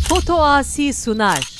Foto Asi sunar.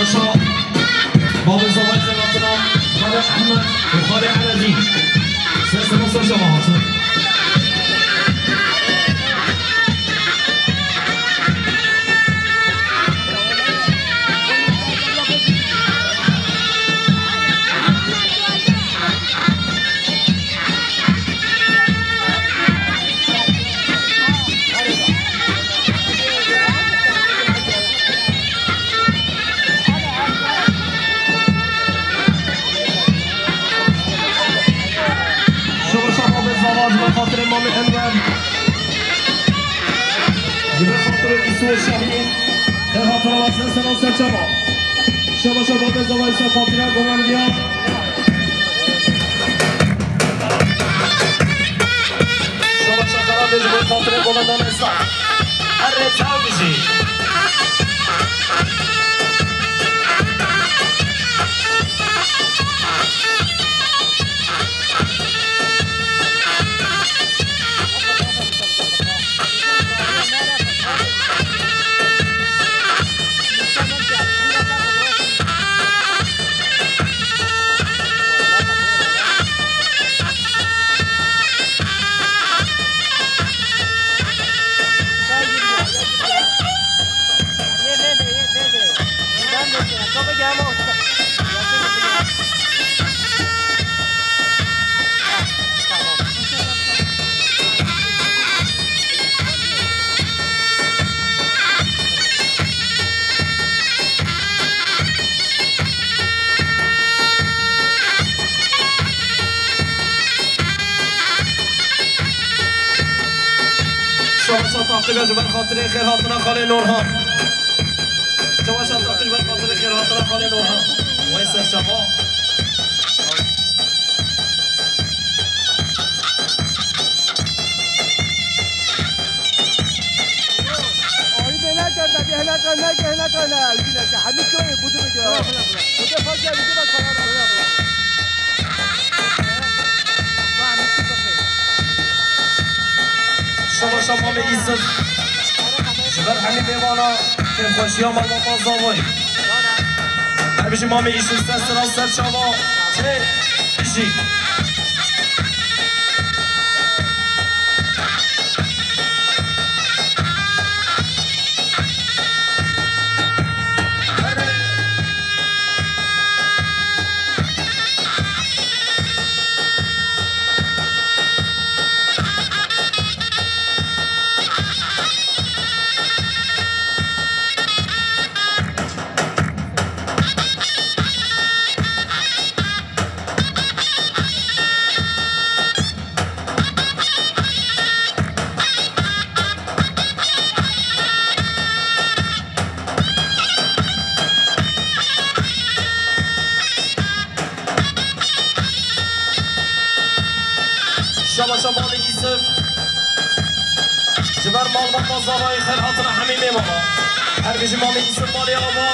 شما باب زوال خلاتنا خالد احمد و خالد علوی سه مصر شما هاتون خاطر امام انور جبه خاطر ایسو شهید در خاطر واسه سلام سرچما شما شما به زوایس خاطر گمان بیاد شما شما به جبه خاطر گماندان اسلام هر رتاو بشید شما تاقیب جبر خاطر خیر هاتنا خاله نورها شما تاقیب جبر خاطر خیر هاتنا خاله نورها وایس شما آیی بنا کرد شما شما می ایستد شبر همین میوانا که خوشی ها مال باز آوای همیشه ما می ایستد سر شما چه ایشی شما شما یوسف جبر مال با بازارای خیر حاضر همین میمونه هر بیشی مال یوسف مالی آبا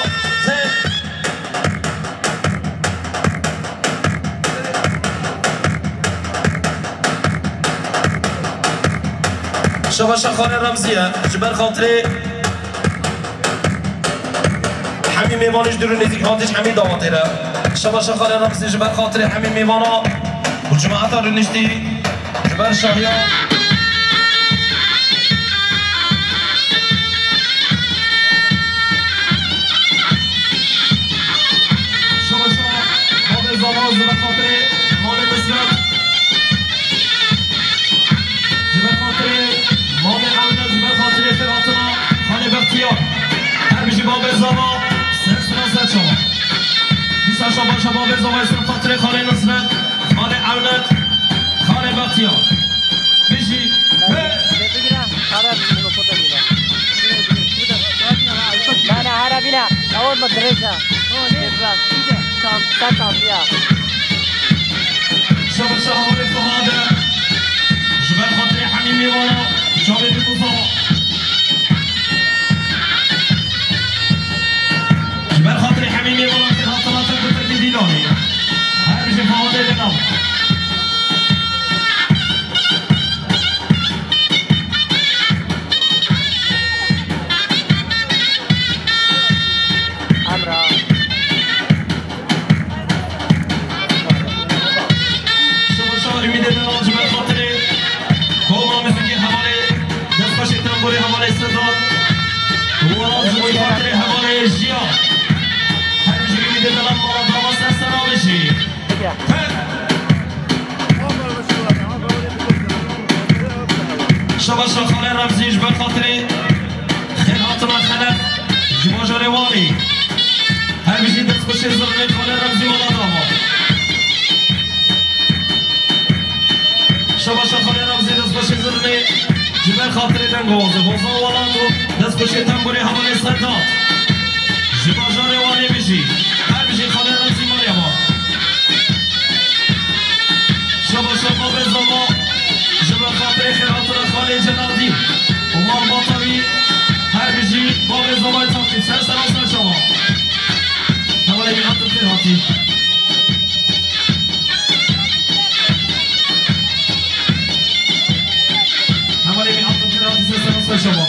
شما شخانه رمزیه جبر خاطری همین میوانش درون نزدیک هاتش همین داماده را شما شخانه رمزی جبر خاطری همین میوانا و جماعت رو نشتی جبر شاهیان شما مال زمان جبر خاطری مال مسلم جبر خاطری مال عمده جبر خاطری فراتنا خانه بختیار هر بیشی باب زمان سر شما بیسا شما باب زمان سر خاطری خانه نصرت خانه عمده خانه بختیار بیشی نه عربینا اول مدرسه شما شهر فهاده جبر خاطری حمیمی والا جامعه بگوزا جبر خاطری حمیمی والا که خاطرات بطرد دیلانی هر بیشه فهاده دنام بوری حواله صداد و آزموی خاطر حواله ژیا هر بیشی میده دلم مالا داماس استرا بشی شما شخانه رمزیش بر خاطر خیلاتنا خلق جما جاروانی هر بیشی دست بشه زرنه خانه رمزی مالا داما شما شخانه رمزی دست بشه زرنه جبر خاطر دنگوزه بوزا ولادو دست کشی تنبوری حواله صداد جبا جاروانی بشی هر بشی خانه رمزی مریم شما به زما جبر خاطر خیراتون خانه جنادی و مال باطوی هر بشی با به زمای تاقیب سر شما حواله میخاطر خیراتی شما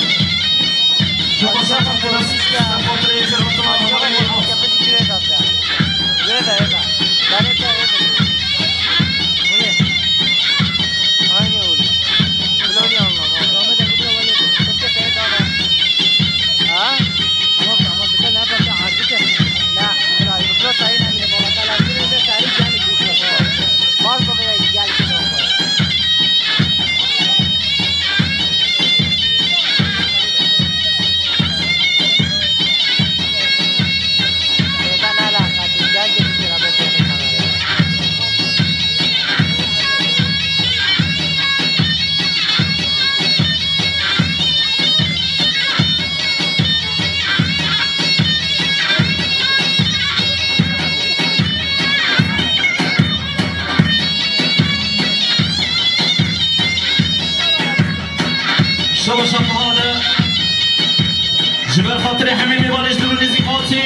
جبر خاطر همه میوانش دور نیزی خاطی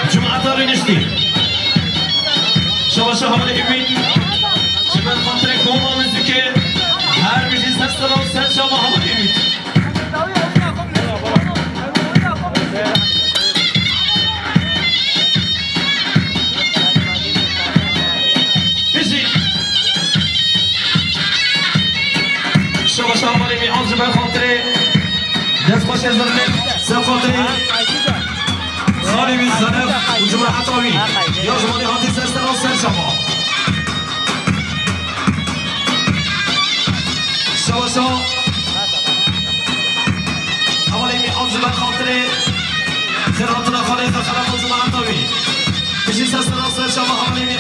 جمعه داری نشتی شما حمل امید جبر خاطر کوما موزیک هر بیشی سرسلام سر شما حمل امید شما حمل امید آن جبر خاطر دست خوش از درمید سر خاطر خالي الزنف وجمع حطوي يا جمالي هاتي سرسلام سر شما شو أولي مي أنزل خاطري خيراتنا خالقة خلق وجمع حطوي بشي سرسلام سر شما أولي مي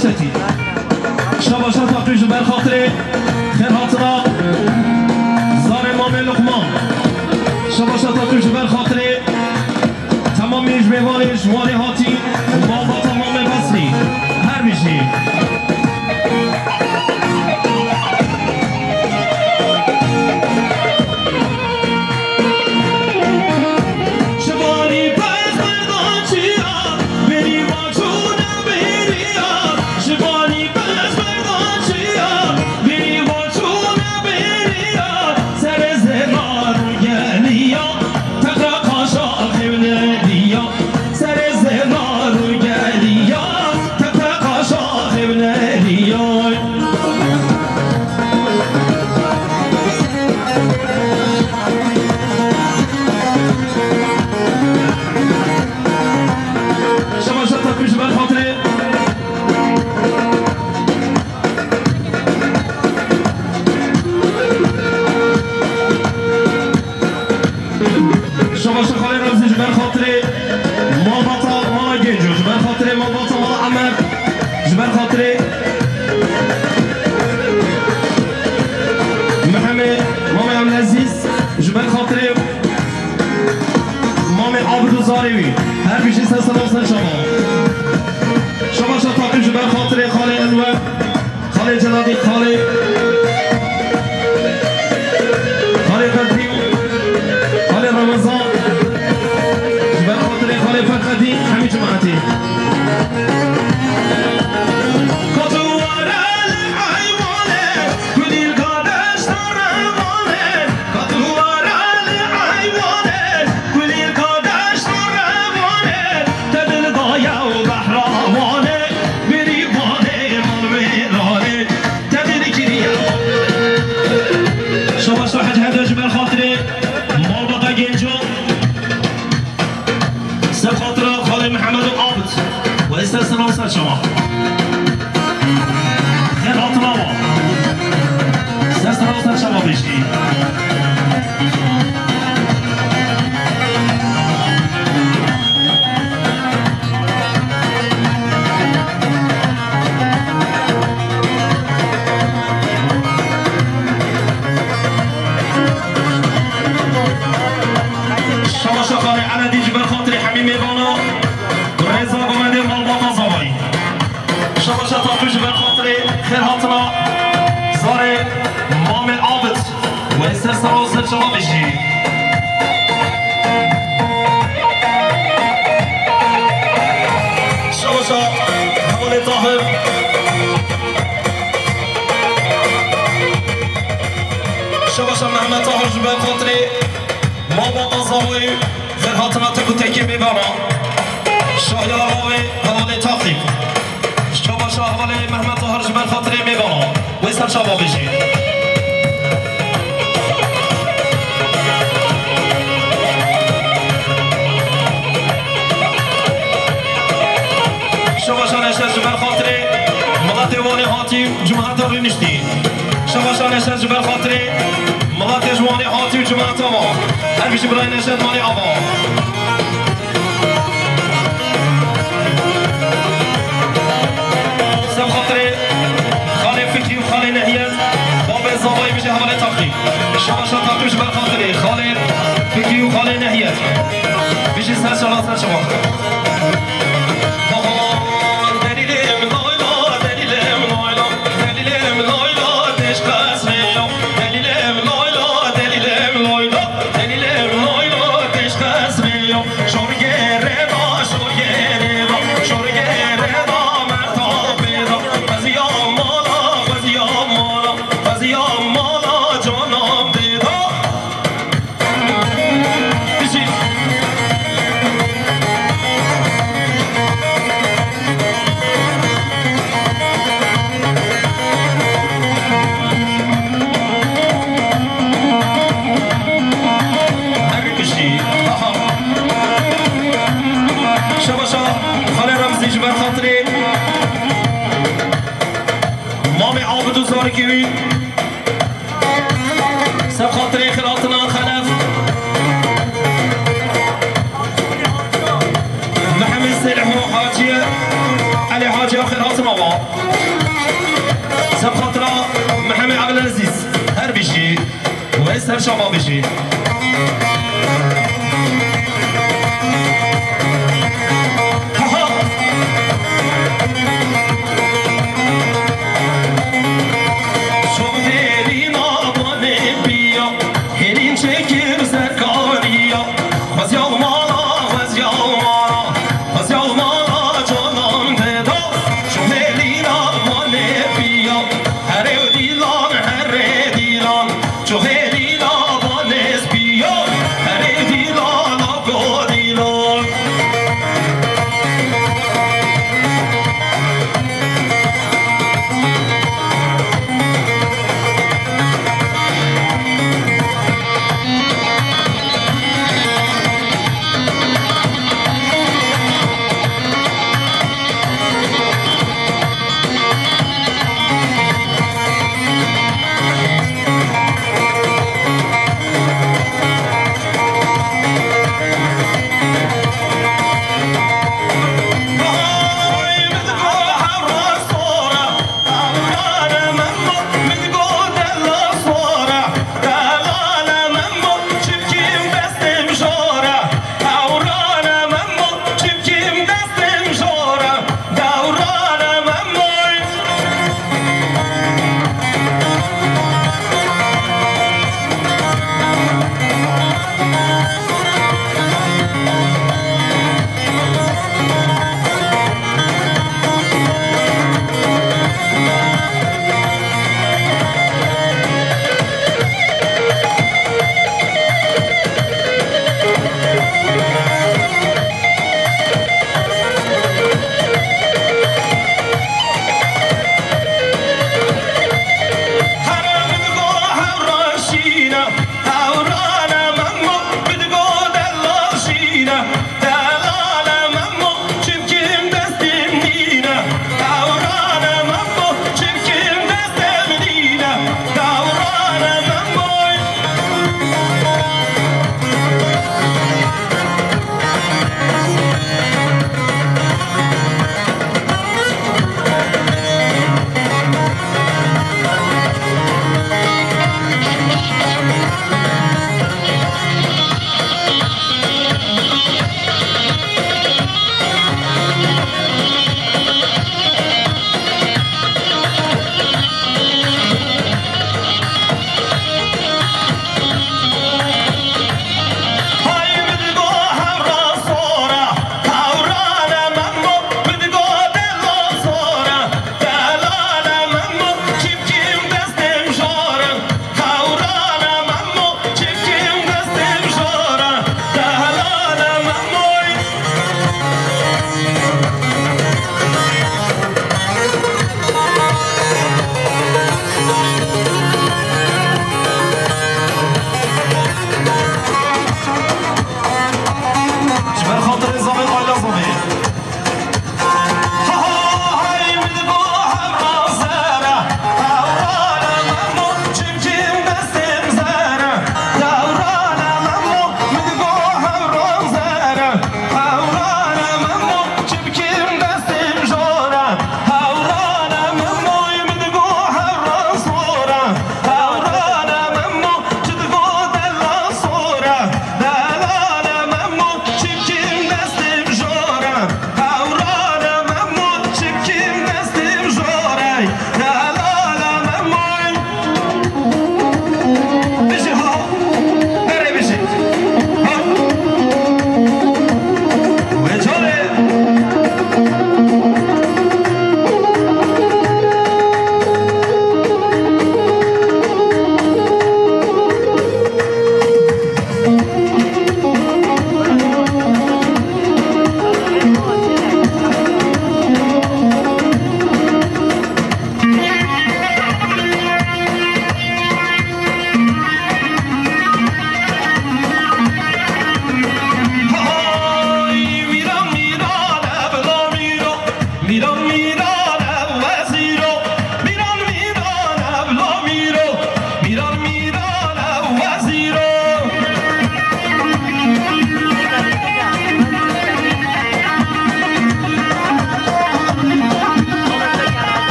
شتی شبا شتا پیش بر خاطر خیر حاطرا زار امام لقمان شبا شتا پیش بر خاطر تمام میجمعوانش وانی هاتی بابا تمام بسری هر بیشی هر بیشی سه سلام شما شما تاقیم جبر خاطر خاله انور خاله جلادی خاله قدیم خاله رمضان جبر خاطر خاله فرقدی همین جماعتی شما خیلی حاطلا با سست راستن شما بشتی شما شخاره عندی جبر خاطر حمیمی بانا رضا گمنده مالباتا زوایی شما شتا پیش بر خاطر خیر حاطلا زار مام عابد و استرس روزن شما بشی شما شا حوال طاهر شما شا محمد طاهر جبر خاطر مالباتا زوایی خیر حاطلا تکو تکی میبانا شاید راوی حوال تاقیب شما شاهوال محمد طاهر جبر خاطر میبانا و ایسان شما بشید شما شانشتر جبر خاطر ملت وانی حاتیم جماعت رو نشتی شما شانشتر جبر خاطر ملت جوانی حاتیم جماعت ما هر بیشی برای نشد مانی آبا شما شما تاقیمش بر خاطره خاله فکری و خاله نهیت بیشی سر شما سر شما كوي سب خاطري خلاطنا خلف محمد سلح حاجية علي حاجة آخر هاتنا با سب خاطر محمد عبدالعزیز هر بشی و هر شما بشی Hare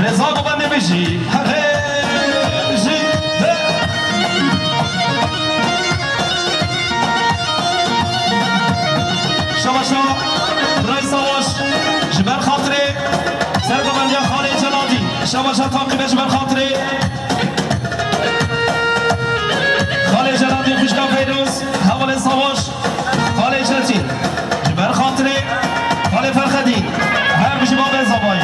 رضا گوبنده بشی شباشا برای سواش جبر خاطره سر گوبنده خانه جلادی شباشا تاقیبه جبر خاطره خانه جلادی خوشگاه فیروز حوال سواش خانه جلتی جبر خاطره خانه فرخدی هر بشی باب زبایی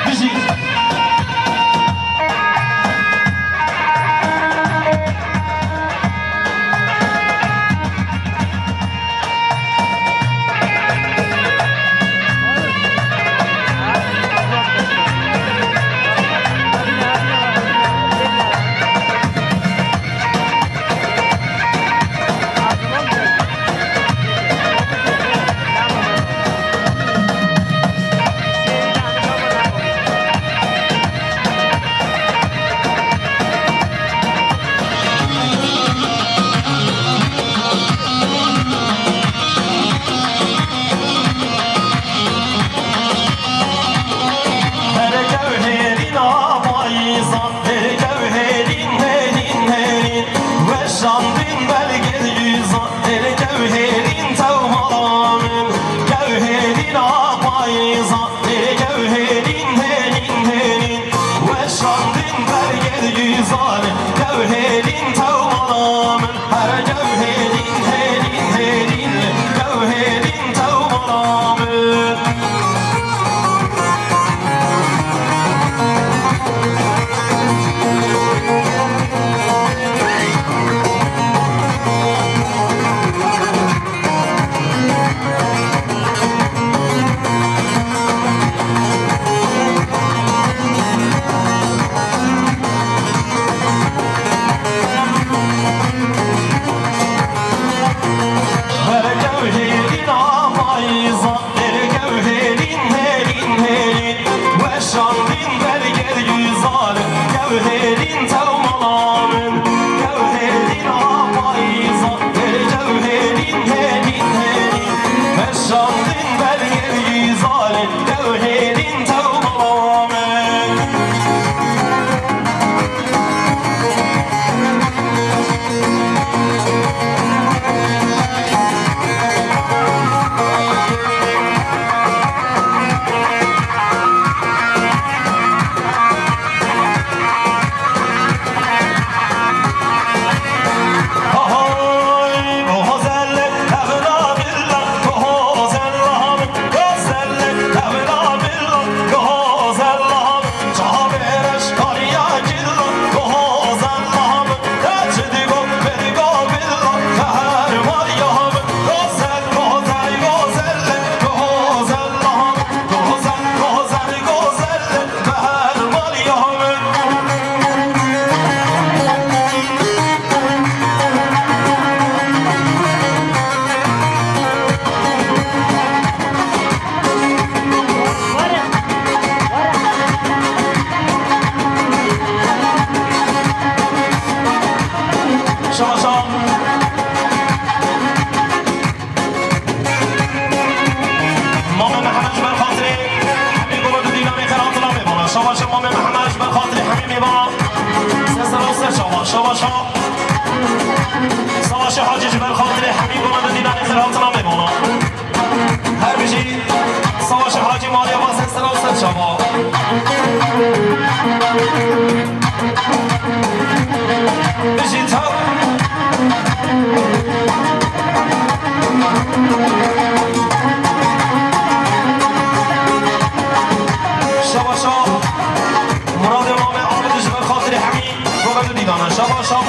بشی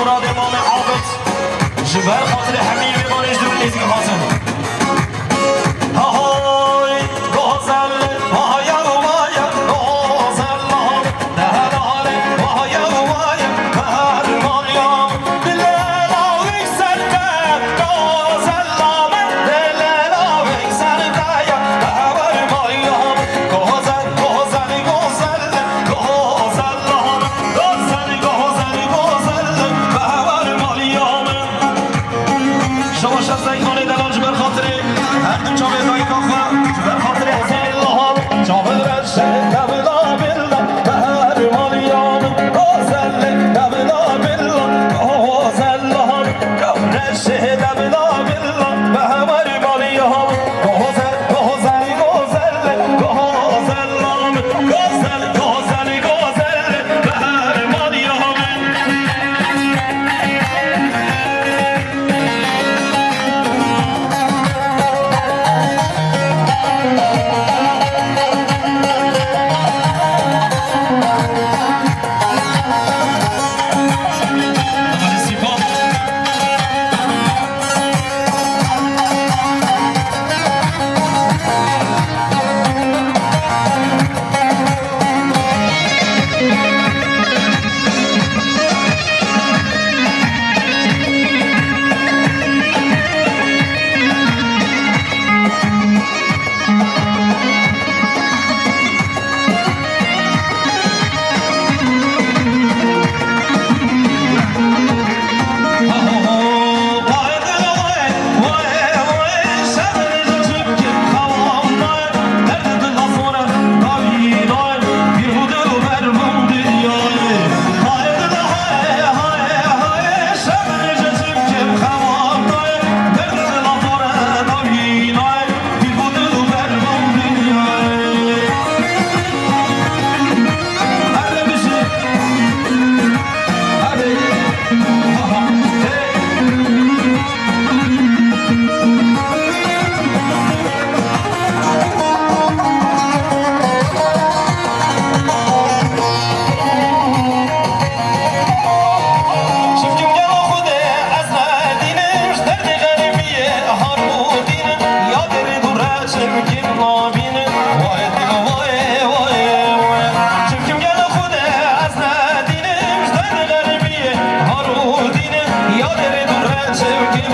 مراد امام عابد جبال خاطر حميم ما نجدر اللي زي حسن هاي غزل وهايا وهايا غزل دهر علي وهايا وهايا دهر مريم بالليل ويكسرت غزل بالليل ويكسرت يا دهر مريم غزل غزل غزل غزل غزل غزل دهر مريم شواش از زیخانه دلال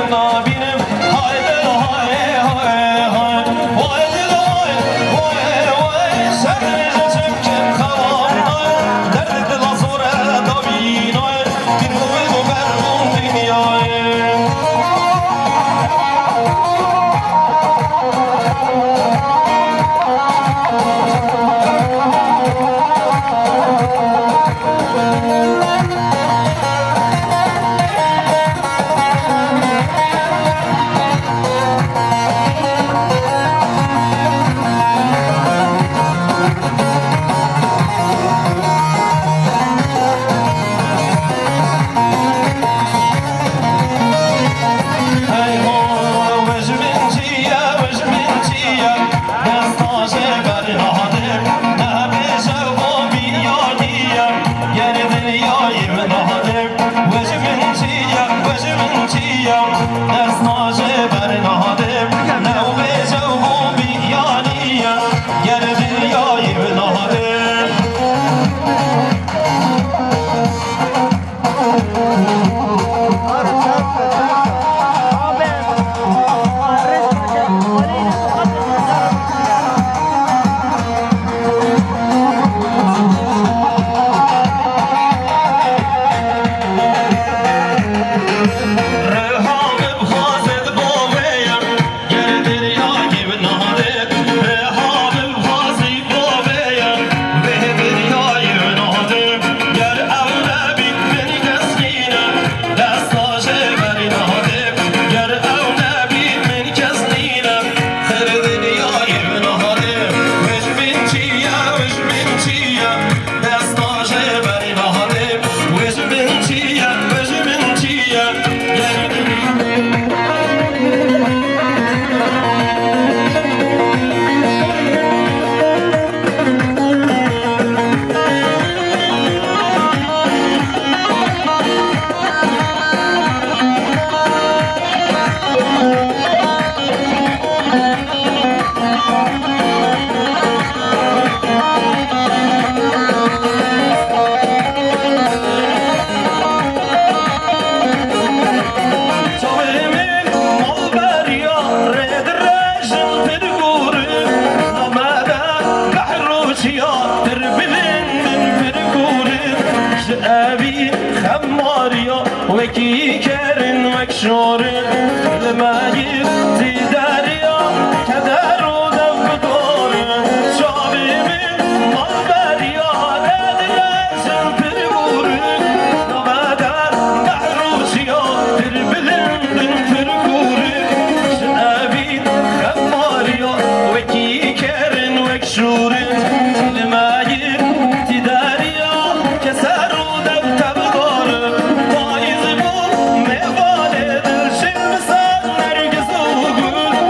نبینم های دل های های های وای دل های وای وای سرنیجه چمکم خوام های درد دل زوره دابین های بین خوبه و برمون دنیای وکی کرن مکشورن لمایی زیداریا کدر و دب دارن شابی من مالبریا ندرسن پر بورن نمادر دحروشیا پر بلندن پر کورن شنابی خماریا وکی کرن مکشورن لمایی زیداریا کسر و دب دارن ميوالد الشمس نرقص وقول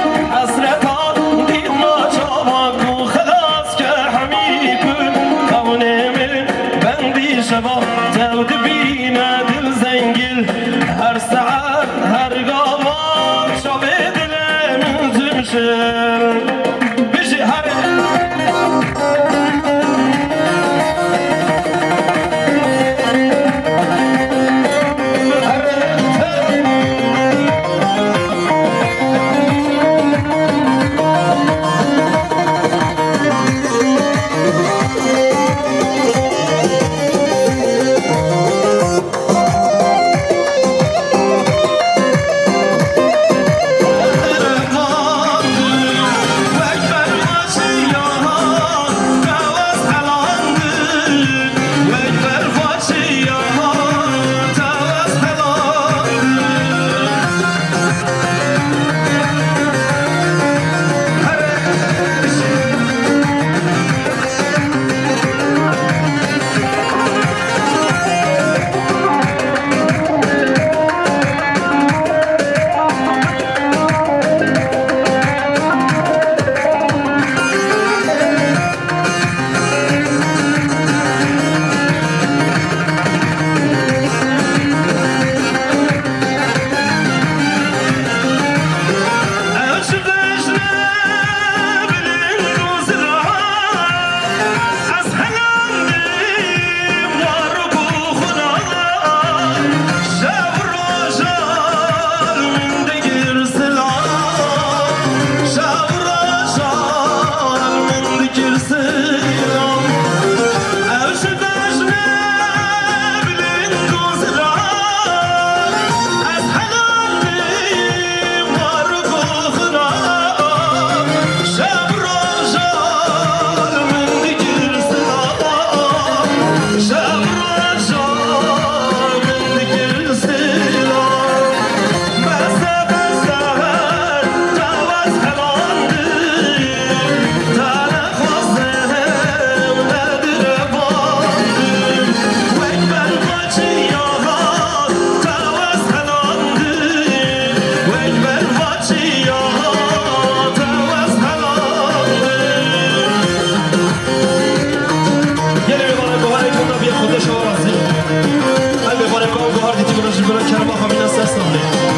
برای کرما همین است استانه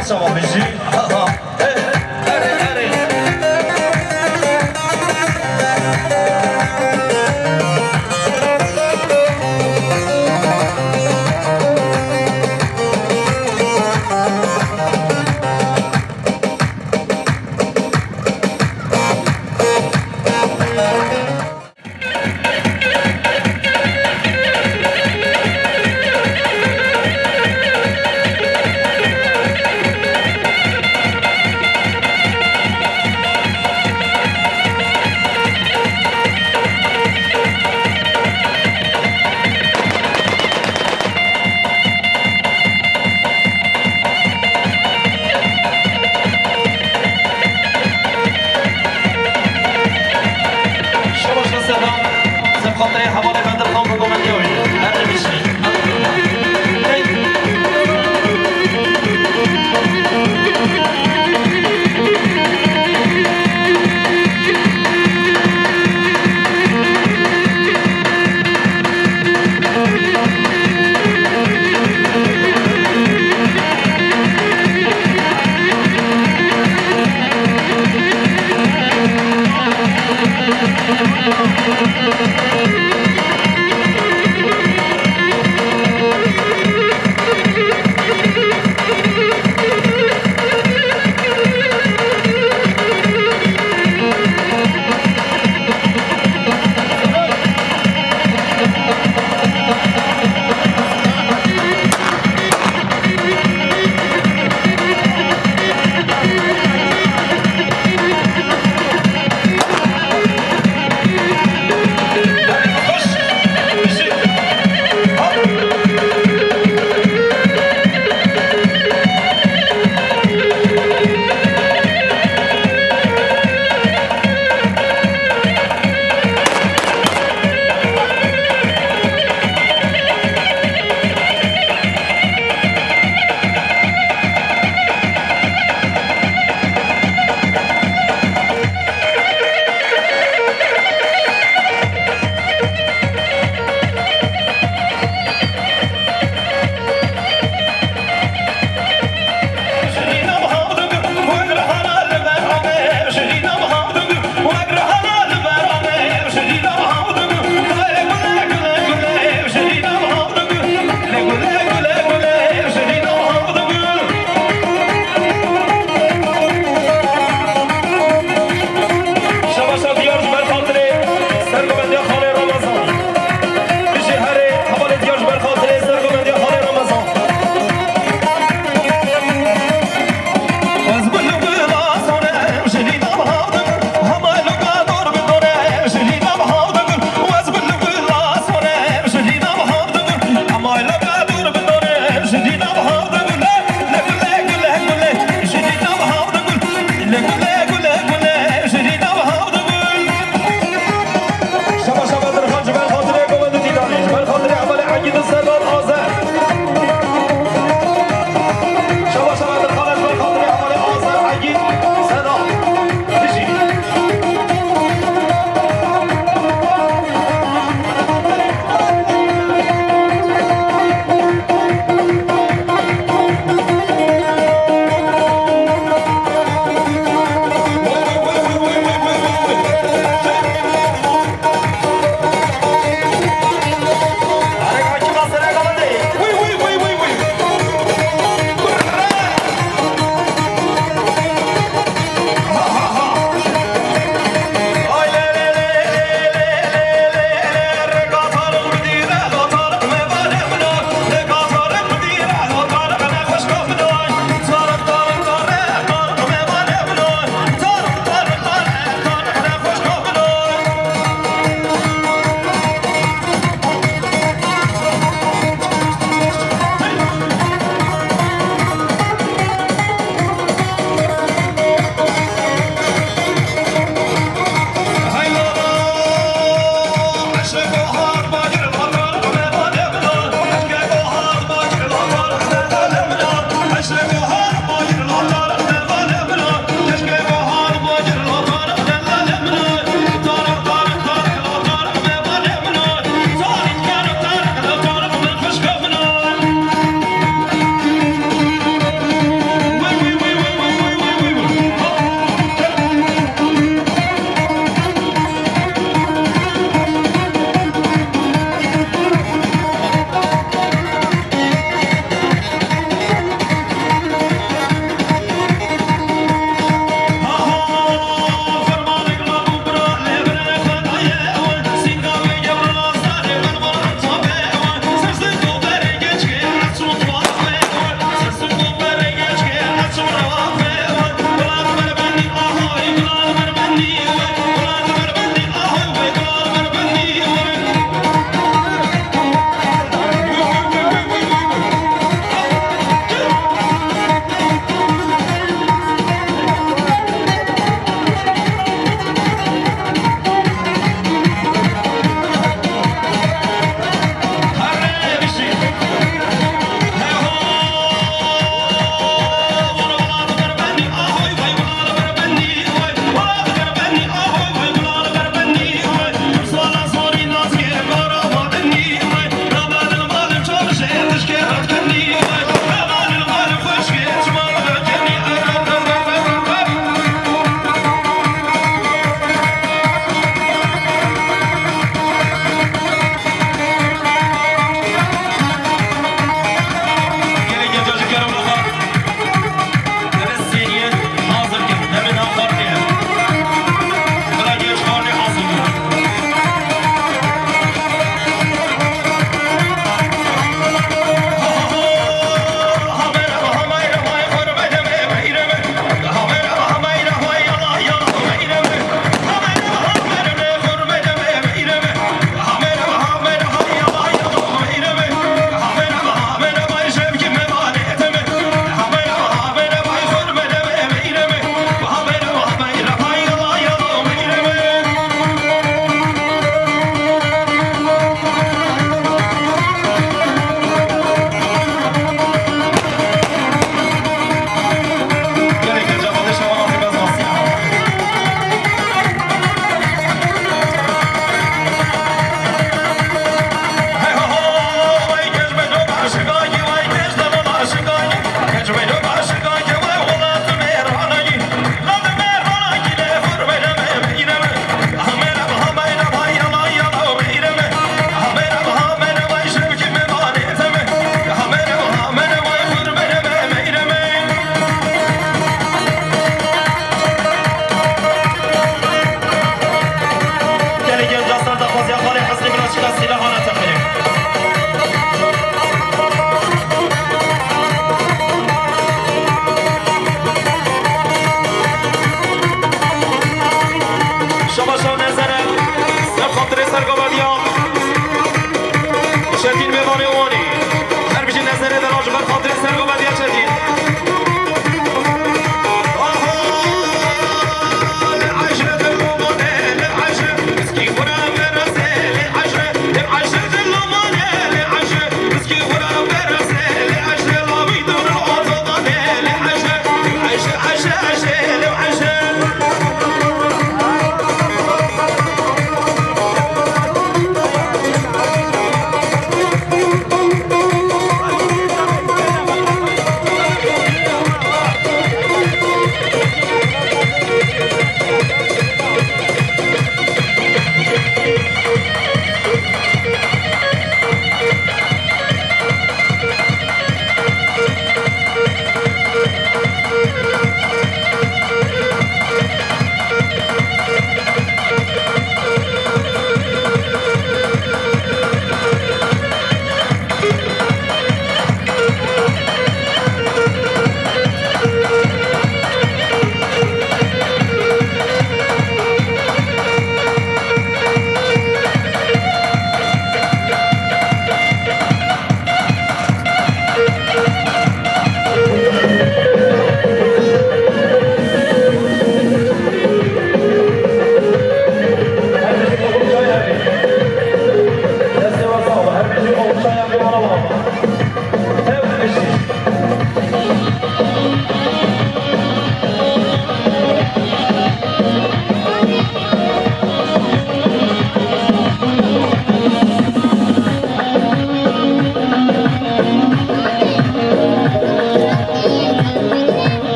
شما بشی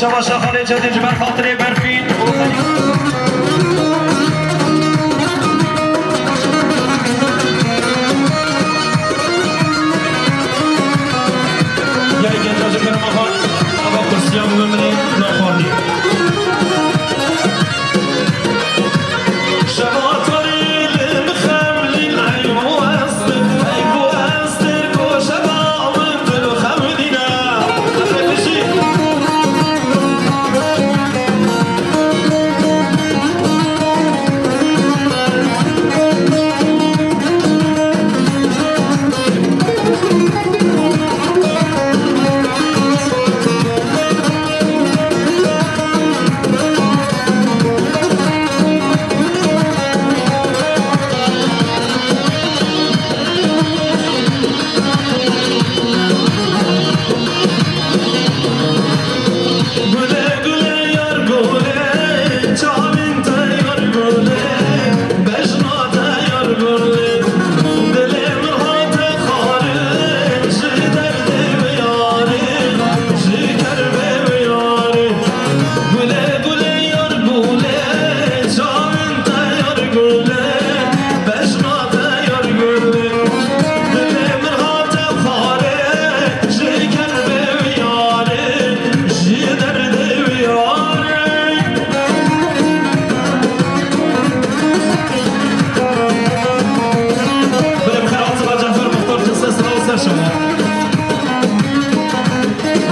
شما شخانه جدید بر خاطر برفی یا این گنجاج کرم آخان اما کرسیان بمنی نخواهی شما طریل مخملین ایبو استر کوشه با من دلو خمدینه افرکشی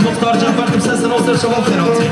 مختار جعفر تمساس نوصل شباب خيراتي